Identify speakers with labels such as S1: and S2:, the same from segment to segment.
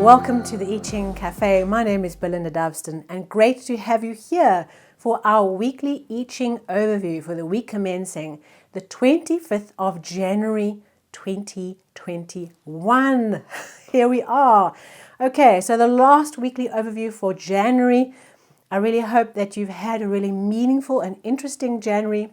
S1: Welcome to the I Ching Cafe. My name is Belinda Doveston and great to have you here for our weekly I Ching overview for the week commencing the 25th of January 2021. Here we are. Okay, so the last weekly overview for January. I really hope that you've had a really meaningful and interesting January.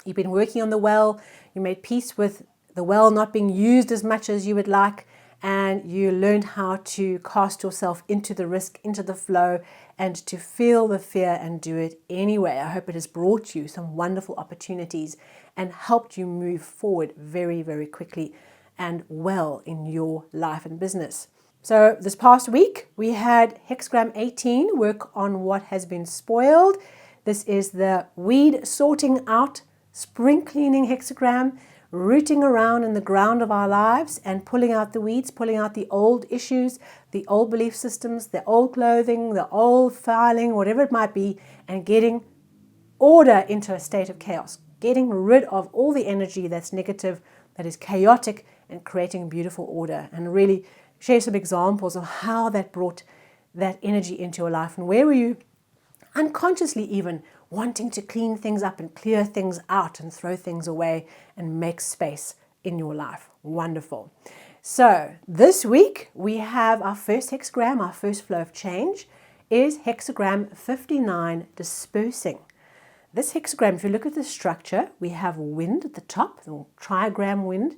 S1: You've been working on the well, you made peace with the well not being used as much as you would like, and you learned how to cast yourself into the risk, into the flow, and to feel the fear and do it anyway. I hope it has brought you some wonderful opportunities and helped you move forward very, very quickly and well in your life and business. So this past week, we had Hexagram 18, work on what has been spoiled. This is the weed sorting out, spring cleaning hexagram, rooting around in the ground of our lives and pulling out the weeds, pulling out the old issues, the old belief systems, the old clothing, the old filing, whatever it might be, and getting order into a state of chaos, getting rid of all the energy that's negative, that is chaotic, and creating beautiful order. And really share some examples of how that brought that energy into your life, and where were you unconsciously even wanting to clean things up and clear things out and throw things away and make space in your life. Wonderful. So this week we have our first hexagram, our first flow of change is hexagram 59, dispersing. This hexagram, if you look at the structure, we have wind at the top, the trigram wind,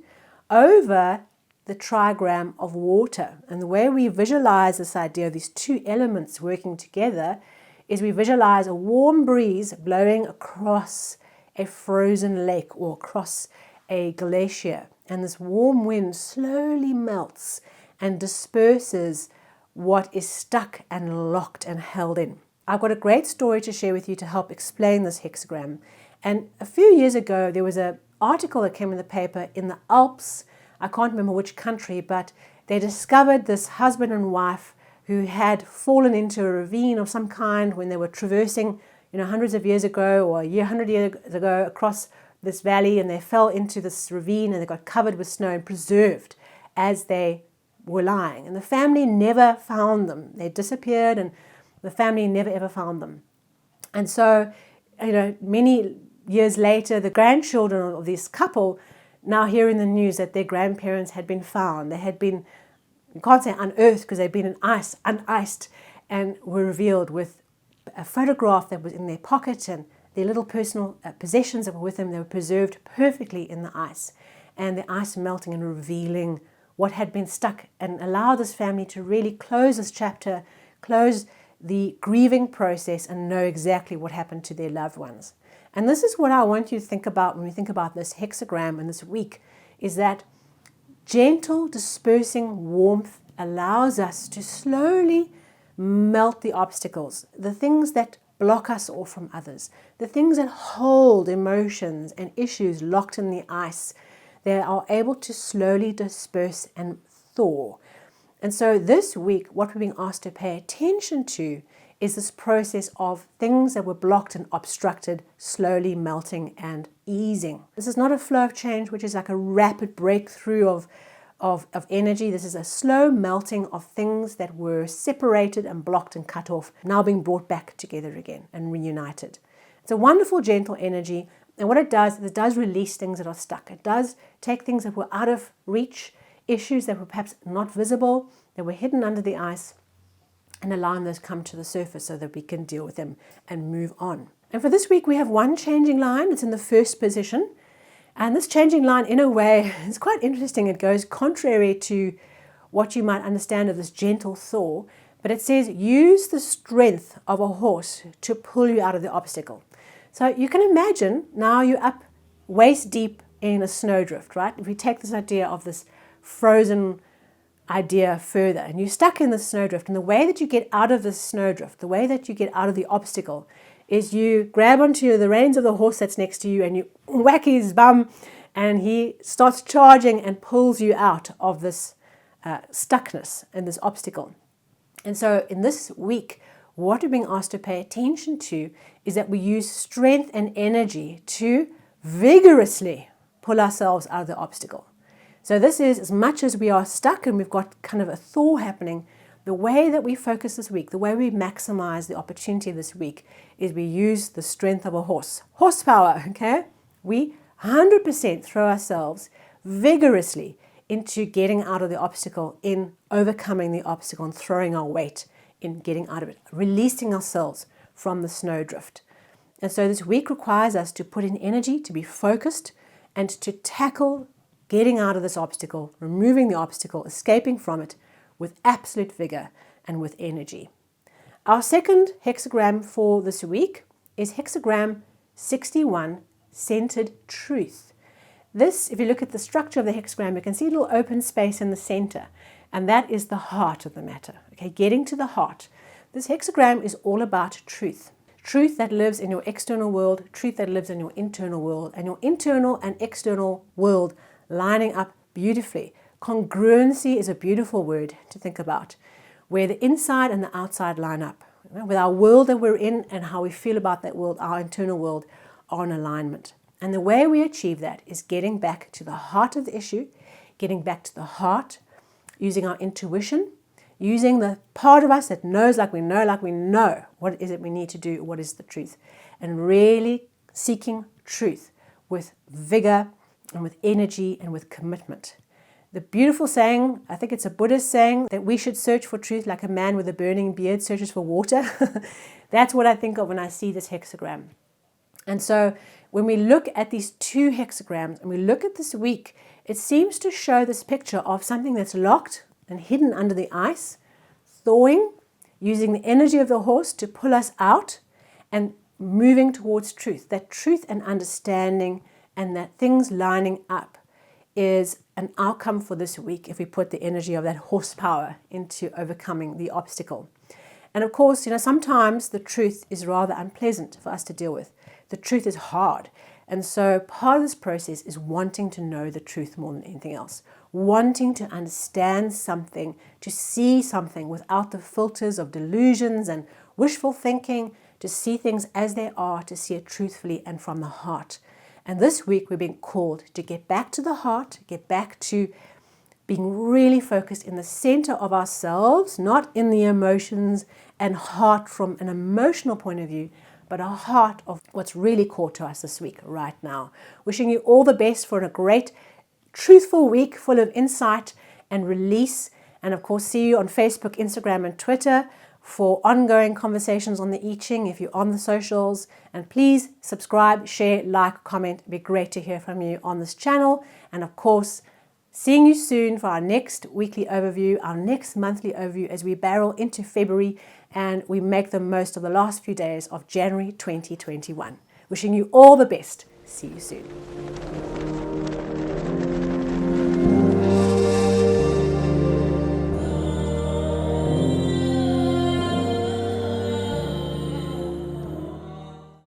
S1: over the trigram of water. And the way we visualize this idea of these two elements working together is we visualize a warm breeze blowing across a frozen lake or across a glacier. And this warm wind slowly melts and disperses what is stuck and locked and held in. I've got a great story to share with you to help explain this hexagram. And a few years ago, there was an article that came in the paper in the Alps. I can't remember which country, but they discovered this husband and wife who had fallen into a ravine of some kind when they were traversing, hundreds of years ago or 100 years ago across this valley, and they fell into this ravine and they got covered with snow and preserved as they were lying. And the family never found them. They disappeared and the family never ever found them. And so, many years later, the grandchildren of this couple now hear in the news that their grandparents had been found. They had been, you can't say unearthed because they've been uniced, and were revealed with a photograph that was in their pocket, and their little personal possessions that were with them. They were preserved perfectly in the ice, and the ice melting and revealing what had been stuck, and allow this family to really close this chapter, close the grieving process, and know exactly what happened to their loved ones. And this is what I want you to think about when we think about this hexagram in this week, is that gentle dispersing warmth allows us to slowly melt the obstacles, the things that block us off from others, the things that hold emotions and issues locked in the ice. They are able to slowly disperse and thaw. And so this week, what we're being asked to pay attention to is this process of things that were blocked and obstructed slowly melting and easing. This is not a flow of change, which is like a rapid breakthrough of energy. This is a slow melting of things that were separated and blocked and cut off, now being brought back together again and reunited. It's a wonderful, gentle energy. And what it does is it does release things that are stuck. It does take things that were out of reach, issues that were perhaps not visible, that were hidden under the ice, and allowing those come to the surface so that we can deal with them and move on. And for this week, we have one changing line. It's in the first position. And this changing line, in a way, is quite interesting. It goes contrary to what you might understand of this gentle thaw. But it says, use the strength of a horse to pull you out of the obstacle. So you can imagine now you're up waist deep in a snowdrift, right? If we take this idea of this frozen idea further, and you're stuck in the snowdrift, and the way that you get out of the snowdrift, the way that you get out of the obstacle, is you grab onto the reins of the horse that's next to you and you whack his bum, and he starts charging and pulls you out of this stuckness and this obstacle. And so in this week, what we're being asked to pay attention to is that we use strength and energy to vigorously pull ourselves out of the obstacle. So this is, as much as we are stuck and we've got kind of a thaw happening, The way that we focus this week, the way we maximize the opportunity this week is we use the strength of a horse. Horsepower, okay? We 100% throw ourselves vigorously into getting out of the obstacle, in overcoming the obstacle and throwing our weight in getting out of it, releasing ourselves from the snowdrift. And so this week requires us to put in energy, to be focused, and to tackle getting out of this obstacle, removing the obstacle, escaping from it with absolute vigor and with energy. Our second hexagram for this week is hexagram 61, Centered Truth. This, if you look at the structure of the hexagram, you can see a little open space in the center, and that is the heart of the matter. Okay, getting to the heart. This hexagram is all about truth. Truth that lives in your external world, truth that lives in your internal world, and your internal and external world lining up beautifully. Congruency is a beautiful word to think about, where the inside and the outside line up. With our world that we're in and how we feel about that world, our internal world are in alignment. And the way we achieve that is getting back to the heart of the issue, getting back to the heart, using our intuition, using the part of us that knows like we know what is it we need to do, what is the truth, and really seeking truth with vigor and with energy and with commitment. The beautiful saying, I think it's a Buddhist saying, that we should search for truth like a man with a burning beard searches for water. That's what I think of when I see this hexagram. And so when we look at these two hexagrams and we look at this week, it seems to show this picture of something that's locked and hidden under the ice, thawing, using the energy of the horse to pull us out and moving towards truth. That truth and understanding and that things lining up is an outcome for this week if we put the energy of that horsepower into overcoming the obstacle. And of course, sometimes the truth is rather unpleasant for us to deal with. The truth is hard. And so part of this process is wanting to know the truth more than anything else. Wanting to understand something, to see something without the filters of delusions and wishful thinking, to see things as they are, to see it truthfully and from the heart. And this week we're being called to get back to the heart, get back to being really focused in the center of ourselves, not in the emotions and heart from an emotional point of view, but a heart of what's really core to us this week, right now. Wishing you all the best for a great, truthful week full of insight and release. And of course, see you on Facebook, Instagram, and Twitter for ongoing conversations on the I Ching if you're on the socials. And please subscribe, share, like, comment. It'd be great to hear from you on this channel. And of course, seeing you soon for our next weekly overview, our next monthly overview as we barrel into February and we make the most of the last few days of January 2021. Wishing you all the best. See you soon.